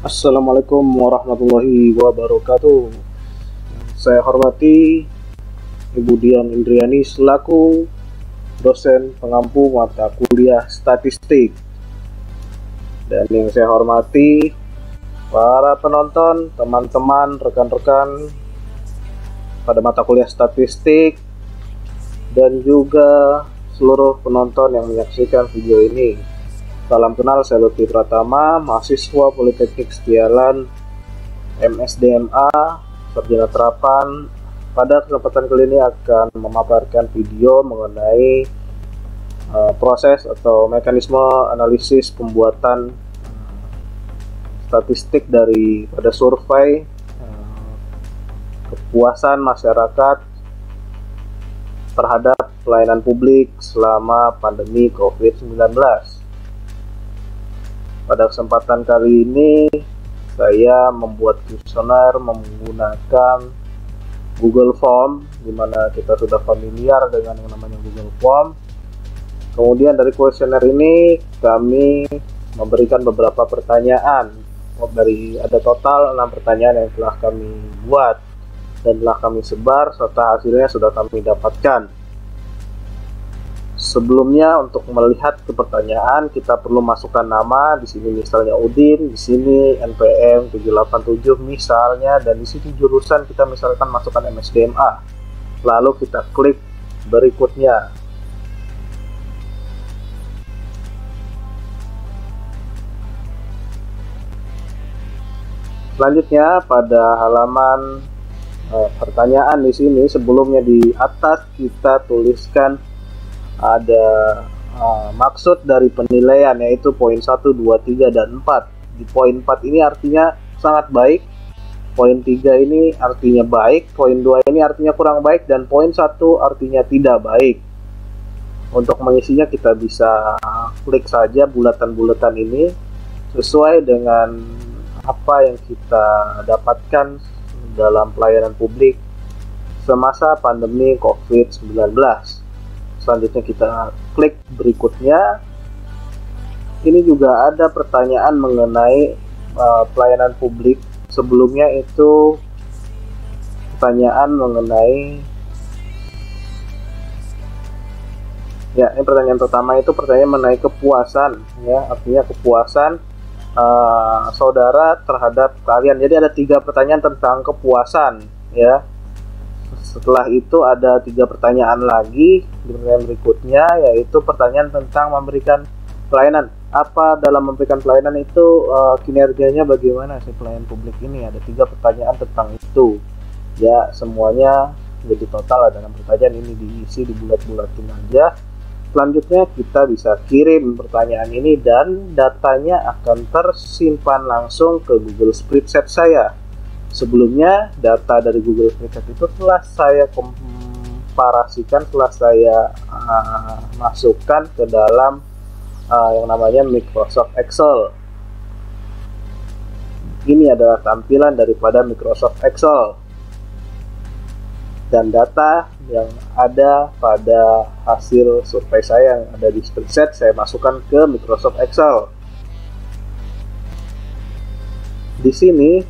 Assalamualaikum warahmatullahi wabarakatuh. Saya hormati Ibu Dian Indriani selaku dosen pengampu mata kuliah statistik. Dan yang saya hormati para penonton, teman-teman, rekan-rekan pada mata kuliah statistik dan juga seluruh penonton yang menyaksikan video ini. Salam kenal, saya Lutfi Pratama, mahasiswa Politeknik Setialan, MSDMA, Sarjana Terapan. Pada kesempatan kali ini akan memaparkan video mengenai proses atau mekanisme analisis pembuatan statistik pada survei kepuasan masyarakat terhadap pelayanan publik selama pandemi COVID-19. Pada kesempatan kali ini saya membuat kuesioner menggunakan Google Form, di mana kita sudah familiar dengan yang namanya Google Form. Kemudian dari kuesioner ini kami memberikan beberapa pertanyaan. Ada total 6 pertanyaan yang telah kami buat dan telah kami sebar serta hasilnya sudah kami dapatkan. Sebelumnya untuk melihat ke pertanyaan kita perlu masukkan nama. Di sini misalnya Udin, di sini NPM 787 misalnya, dan di sini jurusan kita misalkan masukkan MSDMA. Lalu kita klik berikutnya. Selanjutnya pada halaman pertanyaan di sini, sebelumnya di atas kita tuliskan ada maksud dari penilaian, yaitu poin 1, 2, 3, dan 4. Di poin 4 ini artinya sangat baik, poin 3 ini artinya baik, poin 2 ini artinya kurang baik, dan poin 1 artinya tidak baik. Untuk mengisinya kita bisa klik saja bulatan-bulatan ini sesuai dengan apa yang kita dapatkan dalam pelayanan publik semasa pandemi COVID-19. Selanjutnya kita klik berikutnya. Ini juga ada pertanyaan mengenai pelayanan publik. Sebelumnya itu pertanyaan mengenai, ya, ini pertanyaan pertama itu pertanyaan mengenai kepuasan, ya, artinya kepuasan saudara terhadap kalian. Jadi ada 3 pertanyaan tentang kepuasan, ya. Setelah itu ada 3 pertanyaan lagi di pertanyaan berikutnya, yaitu pertanyaan tentang memberikan pelayanan. Apa dalam memberikan pelayanan itu kinerjanya bagaimana si pelayan publik ini? Ada 3 pertanyaan tentang itu. Ya, semuanya jadi total ada 6 pertanyaan, ini diisi di bulat-bulatin aja. Selanjutnya kita bisa kirim pertanyaan ini dan datanya akan tersimpan langsung ke Google Spreadsheet saya. Sebelumnya data dari Google Spreadsheet itu telah saya komparasikan, telah saya masukkan ke dalam yang namanya Microsoft Excel. Ini adalah tampilan daripada Microsoft Excel, dan data yang ada pada hasil survei saya yang ada di spreadsheet saya masukkan ke Microsoft Excel. Di sini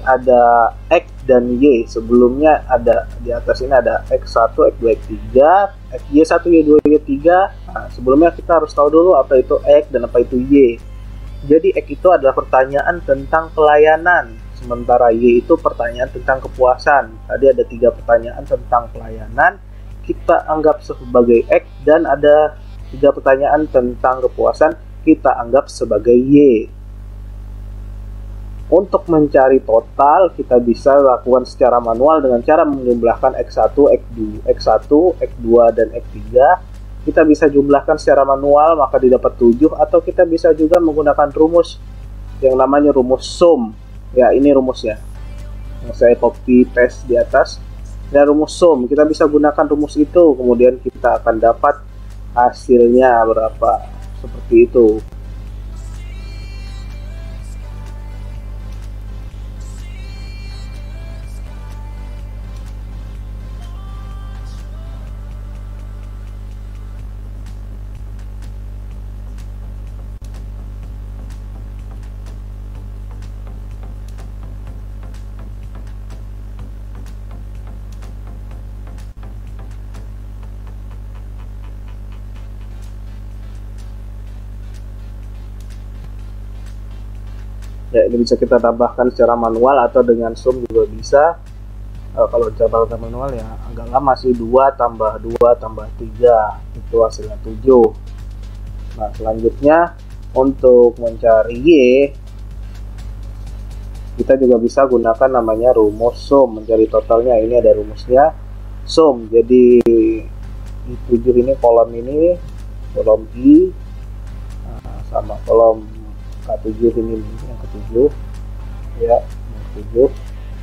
ada X dan Y. Sebelumnya ada di atas ini ada X1, X2, X3, Y1, Y2, Y3. Nah, sebelumnya kita harus tahu dulu apa itu X dan apa itu Y. Jadi X itu adalah pertanyaan tentang pelayanan, sementara Y itu pertanyaan tentang kepuasan. Tadi ada 3 pertanyaan tentang pelayanan, kita anggap sebagai X, dan ada 3 pertanyaan tentang kepuasan, kita anggap sebagai Y. Untuk mencari total, kita bisa lakukan secara manual dengan cara menjumlahkan X1, X2, dan X3. Kita bisa jumlahkan secara manual, maka didapat 7, atau kita bisa juga menggunakan rumus yang namanya rumus sum. Ya, ini rumusnya. Yang saya copy paste di atas. Dan rumus sum, kita bisa gunakan rumus itu, kemudian kita akan dapat hasilnya berapa. Seperti itu. Ya, ini bisa kita tambahkan secara manual atau dengan zoom juga bisa. Kalau cara manual ya agak lama sih, 2 tambah 2 tambah 3 itu hasilnya 7. Nah, selanjutnya untuk mencari Y, kita juga bisa gunakan namanya rumus sum, mencari totalnya. Ini ada rumusnya sum. Jadi I7 ini kolom I, sama kolom K7 ini yang ke-7 ya, yang ke-7.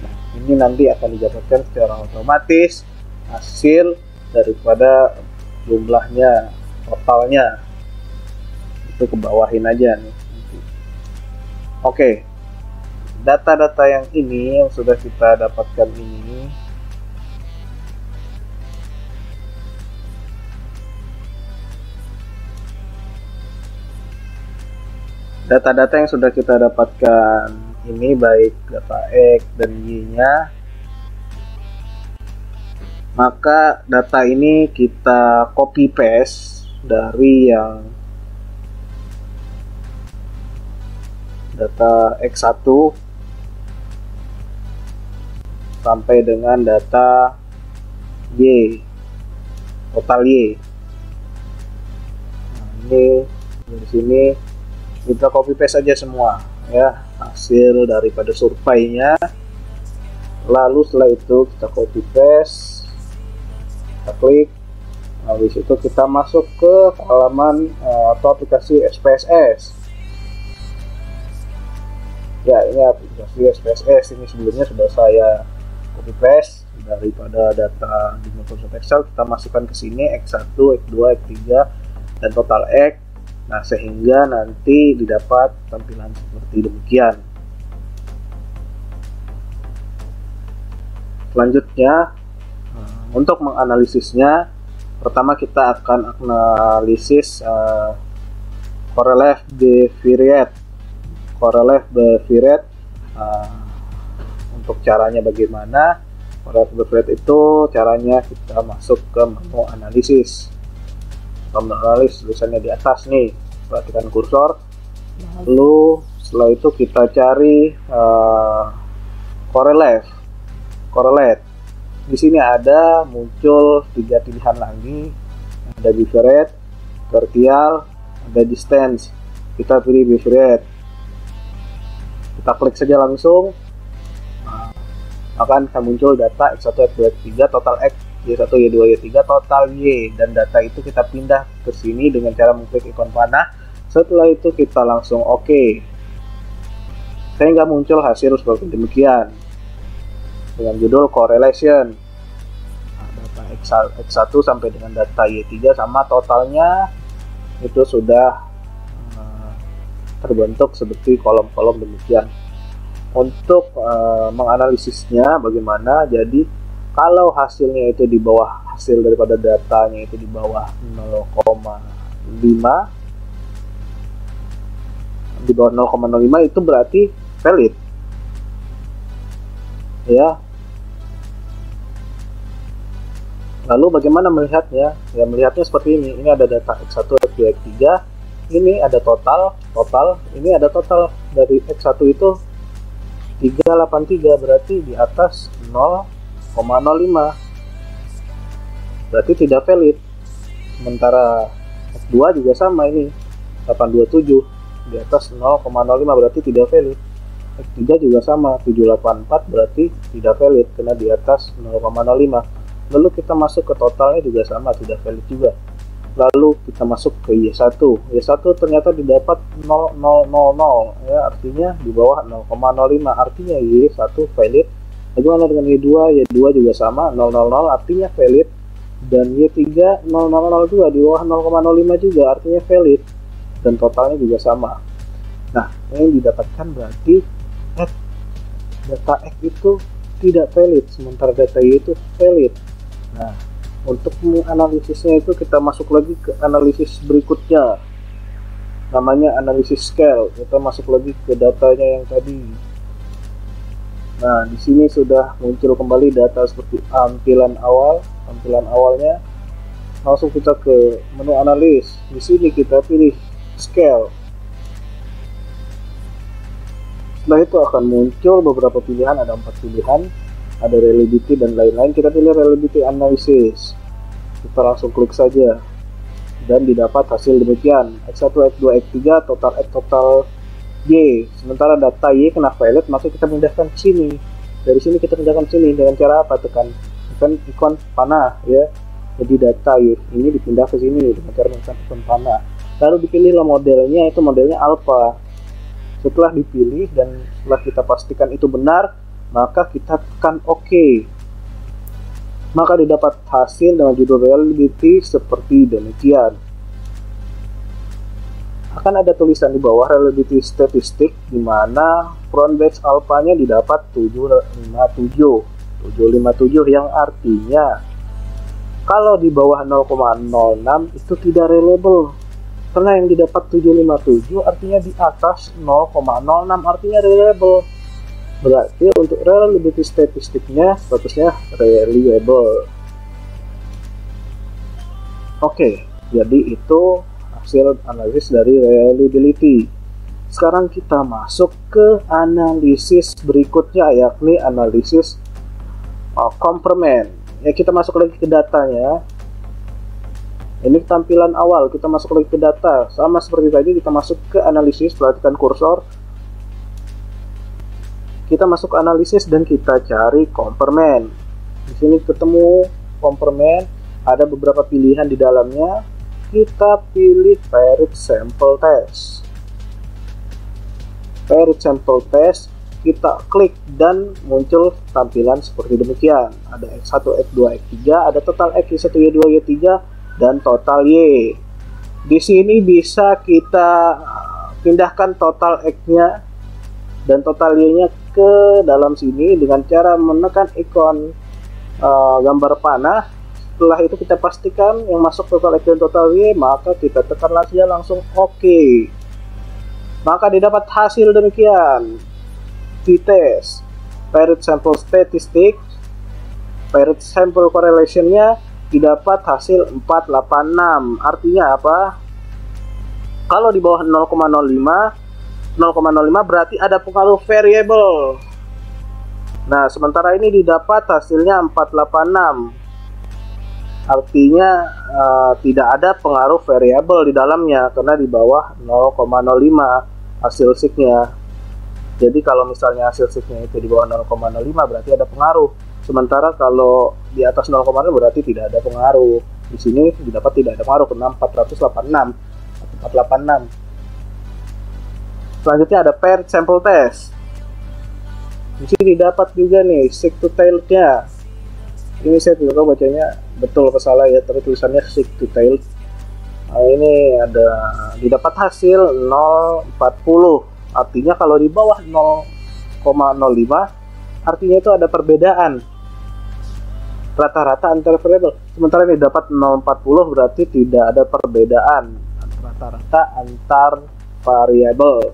Nah, ini nanti akan didapatkan secara otomatis hasil daripada jumlahnya, totalnya. Itu ke bawahin aja nih. Oke, data-data yang ini yang sudah kita dapatkan ini, data-data yang sudah kita dapatkan ini, baik data X dan Y-nya, maka data ini kita copy paste dari yang data X1 sampai dengan data Y, total Y. Nah, ini di sini kita copy paste aja semua ya, hasil daripada surveinya. Lalu setelah itu kita copy paste, kita klik, habis itu kita masuk ke halaman atau aplikasi SPSS. Ya, ini aplikasi SPSS ini sebelumnya sudah saya copy paste daripada data di Microsoft Excel. Kita masukkan ke sini X1, X2, X3 dan total X. Nah, sehingga nanti didapat tampilan seperti demikian. Selanjutnya, untuk menganalisisnya, pertama kita akan analisis correlate bivariate. Untuk caranya bagaimana? Correlate bivariate itu caranya kita masuk ke menu analisis. Analis tulisannya di atas nih, perhatikan kursor. Lalu setelah itu kita cari correlate. Di sini ada muncul 3 pilihan lagi, ada bivariate, vertical, ada distance. Kita pilih bivariate. Kita klik saja langsung. Nah, akan muncul data X1, X2, X3, total X, Y1, Y2, Y3, total Y, dan data itu kita pindah ke sini dengan cara mengklik ikon panah. Setelah itu kita langsung OK, sehingga muncul hasil seperti demikian dengan judul correlation. Nah, data X1 sampai dengan data Y3 sama totalnya itu sudah terbentuk seperti kolom-kolom demikian. Untuk menganalisisnya bagaimana? Jadi kalau hasilnya itu di bawah, hasil daripada datanya itu di bawah 0,5, di bawah 0,05 itu berarti valid ya. Lalu bagaimana melihatnya? Ya, melihatnya seperti ini. Ini ada data X1, X2, X3. Ini ada total. Ini ada total dari X1 itu 383, berarti di atas 0,05. Berarti tidak valid. Sementara X2 juga sama, ini 827 di atas 0,05, berarti tidak valid. X3 juga sama, 784, berarti tidak valid karena di atas 0,05. Lalu kita masuk ke totalnya juga sama, tidak valid juga. Lalu kita masuk ke Y1. Y1 ternyata didapat 0000 ya, artinya di bawah 0,05, artinya Y1 valid. Bagaimana dengan Y2? Y2 juga sama, 000, artinya valid. Dan Y3 0002 di bawah 0,05 juga, artinya valid. Dan totalnya juga sama. Nah, yang didapatkan berarti data X itu tidak valid, sementara data Y itu valid. Nah, untuk menganalisisnya itu kita masuk lagi ke analisis berikutnya, namanya analisis scale. Kita masuk lagi ke datanya yang tadi. Nah, di sini sudah muncul kembali data seperti tampilan awalnya. Langsung kita ke menu analis. Di sini kita pilih scale. Setelah itu akan muncul beberapa pilihan, ada 4 pilihan, ada reliability dan lain-lain. Kita pilih reliability analysis, kita langsung klik saja dan didapat hasil demikian: X1, X2, X3, total X, total Y. Sementara data Y kena valid, maka kita pindahkan ke sini. Dari sini kita pindahkan ke sini dengan cara apa? Tekan ikon panah ya. Jadi data Y ini dipindah ke sini dengan cara menekan ikon panah. Lalu dipilihlah modelnya, itu modelnya alpha. Setelah dipilih dan setelah kita pastikan itu benar, maka kita tekan OK. Maka didapat hasil dengan judul reliability seperti demikian. Akan ada tulisan di bawah reliability statistik, di mana front batch alpha-nya didapat 757 yang artinya kalau di bawah 0,06 itu tidak reliable, karena yang didapat 757 artinya di atas 0,06 artinya reliable. Berarti untuk reliability statistiknya statusnya reliable. Oke, jadi itu hasil analisis dari reliability. Sekarang kita masuk ke analisis berikutnya, yakni analisis complement. Ya, kita masuk lagi ke datanya. Ini tampilan awal, kita masuk lagi ke data. Sama seperti tadi, kita masuk ke analisis, perhatikan kursor. Kita masuk ke analisis dan kita cari complement. Di sini ketemu complement, ada beberapa pilihan di dalamnya. Kita pilih paired sample test. Paired sample test, kita klik dan muncul tampilan seperti demikian. Ada X1, X2, X3, ada total X, Y1, Y2, Y3, dan total Y. Di sini bisa kita pindahkan total X-nya dan total Y-nya ke dalam sini dengan cara menekan ikon gambar panah. Setelah itu kita pastikan yang masuk total X dan total Y, maka kita tekan saja langsung OK. Maka didapat hasil demikian. T-test, paired sample statistic, paired sample correlation-nya didapat hasil 486. Artinya apa? Kalau di bawah 0,05 berarti ada pengaruh variable. Nah, sementara ini didapat hasilnya 486. Artinya tidak ada pengaruh variabel di dalamnya karena di bawah 0,05 hasil seek-nya. Jadi kalau misalnya hasil seek-nya itu di bawah 0,05 berarti ada pengaruh. Sementara kalau di atas 0,0 berarti tidak ada pengaruh. Di sini didapat tidak ada pengaruh karena 486. Selanjutnya ada paired sample test. Di sini didapat juga nih seek to tail-nya. Ini saya tidak tahu bacanya betul atau salah ya, tapi tulisannya seek to tail. Nah, ini ada didapat hasil 0,40. Artinya kalau di bawah 0,05 artinya itu ada perbedaan rata-rata antar variabel. Sementara ini dapat 0,40 berarti tidak ada perbedaan rata-rata antar variabel.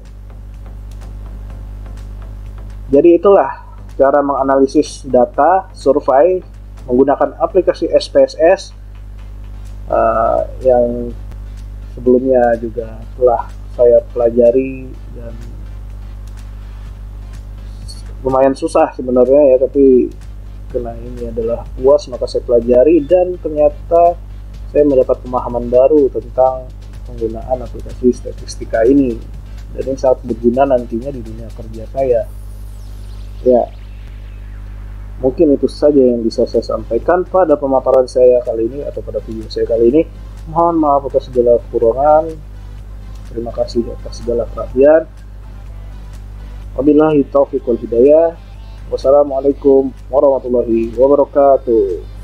Jadi itulah cara menganalisis data survei menggunakan aplikasi SPSS yang sebelumnya juga telah saya pelajari dan lumayan susah sebenarnya ya, tapi karena ini adalah UAS maka saya pelajari dan ternyata saya mendapat pemahaman baru tentang penggunaan aplikasi statistika ini, dan ini sangat berguna nantinya di dunia kerja saya. Ya, mungkin itu saja yang bisa saya sampaikan pada pemaparan saya kali ini atau pada video saya kali ini. Mohon maaf atas segala kekurangan. Terima kasih atas segala perhatian. Wabillahi taufiq wal hidayah. Wassalamualaikum warahmatullahi wabarakatuh.